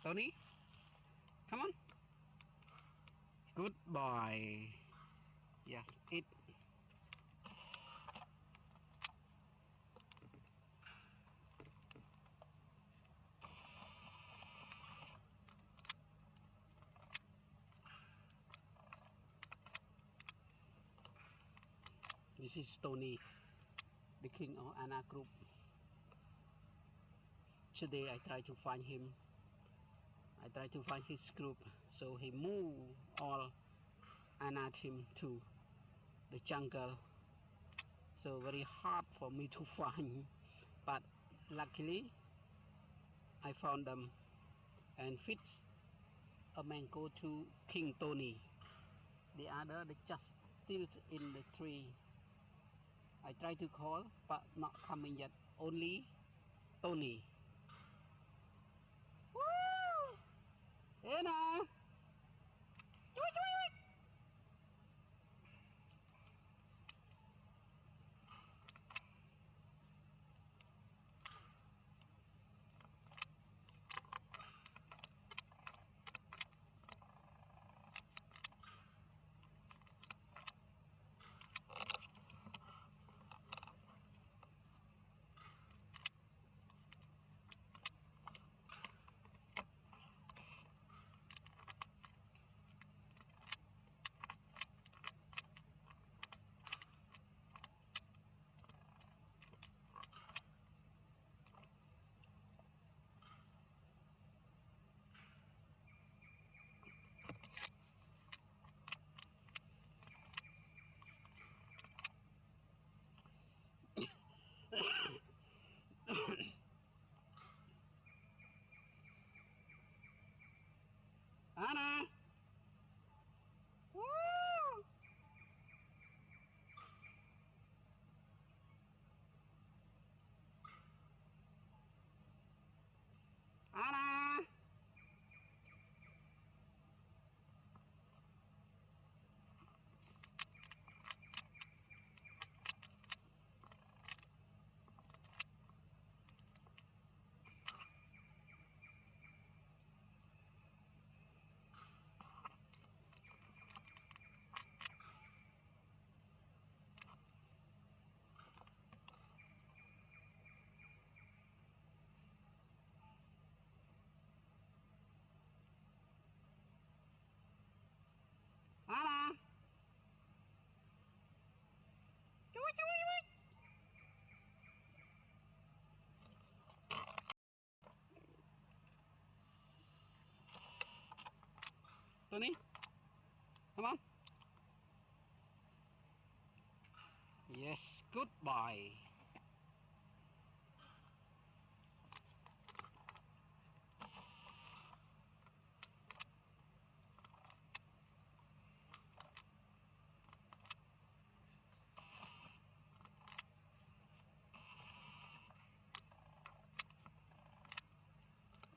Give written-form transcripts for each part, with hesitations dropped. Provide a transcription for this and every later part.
Tony, come on. Good boy. Yes, eat. This is Tony, the king of Anna group. Today I try to find him. I try to find his group. So he moved all Anna team to the jungle. So very hard for me to find. But luckily I found them and fix a man go to King Tony. The other they just still in the tree. I try to call but not coming yet. Only Tony. Woo! Anna! Anna! Woo! Anna! Anna! Tony, come on. Yes, goodbye.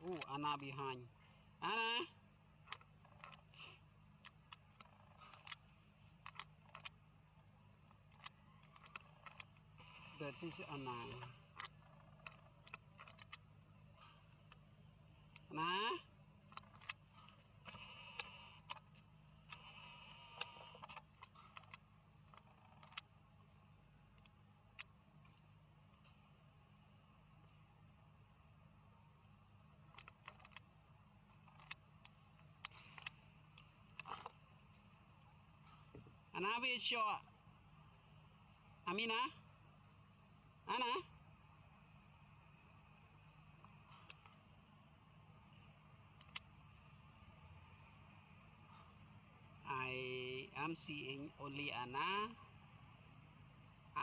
Oh, Anna behind. Anna! That is Anna. Anna? Anna, where's your Amina? Anna? I am seeing only Anna.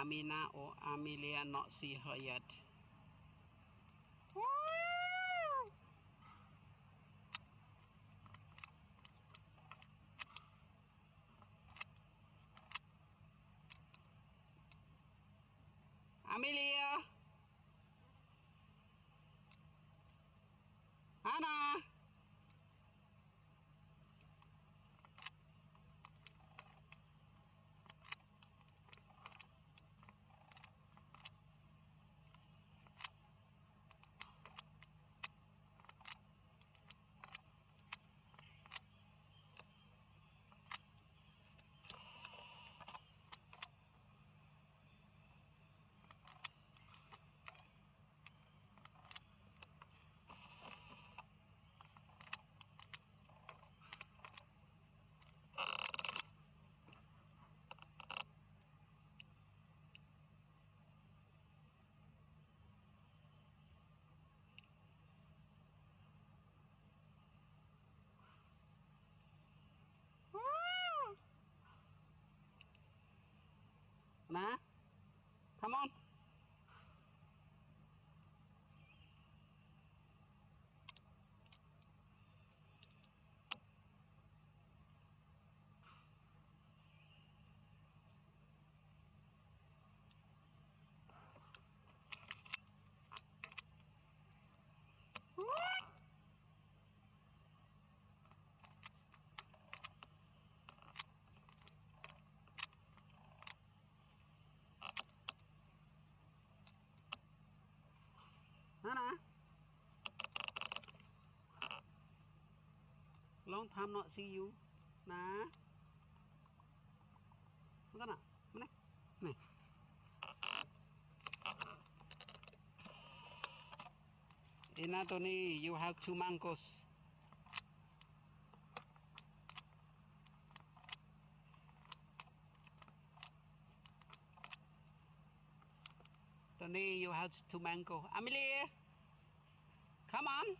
Amina or Amelia not see her yet. Woo! Amelia! Anna! Nah, come on. Nana, long time not see you. Nah, Nana, mana? Nih. In Anthony, you have 2 mangoes. Tony, you have 2 mango. Amelie, come on.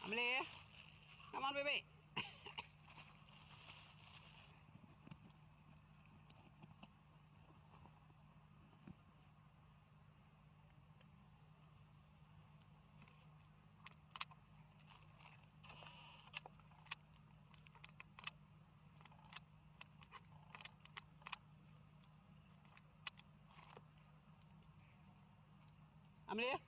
Amelie, come on, baby. Amelie.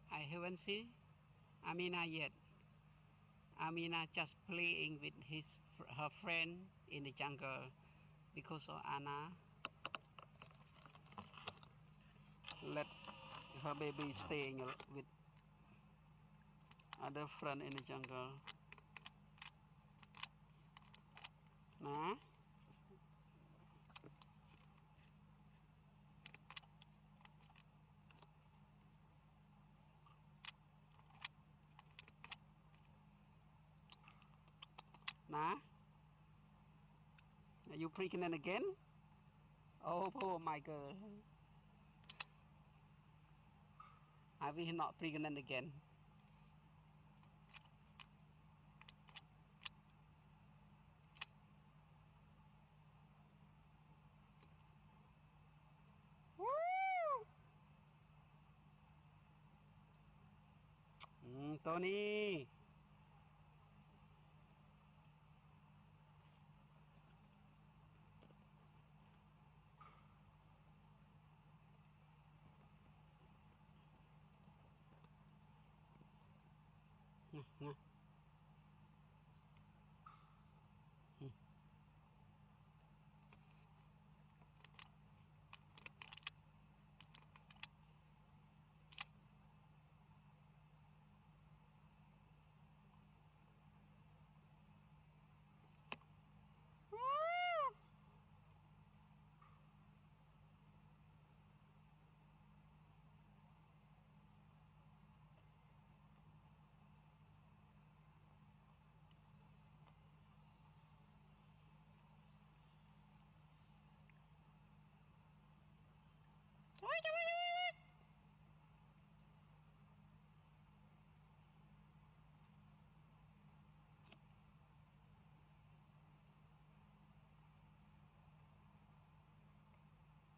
I haven't seen Amina yet. Amina just playing with her friend in the jungle because of Anna let her baby staying with other friend in the jungle. Nah. Nah. Are you pregnant again? Oh, poor my girl. Are we not pregnant again? Tony. Nah.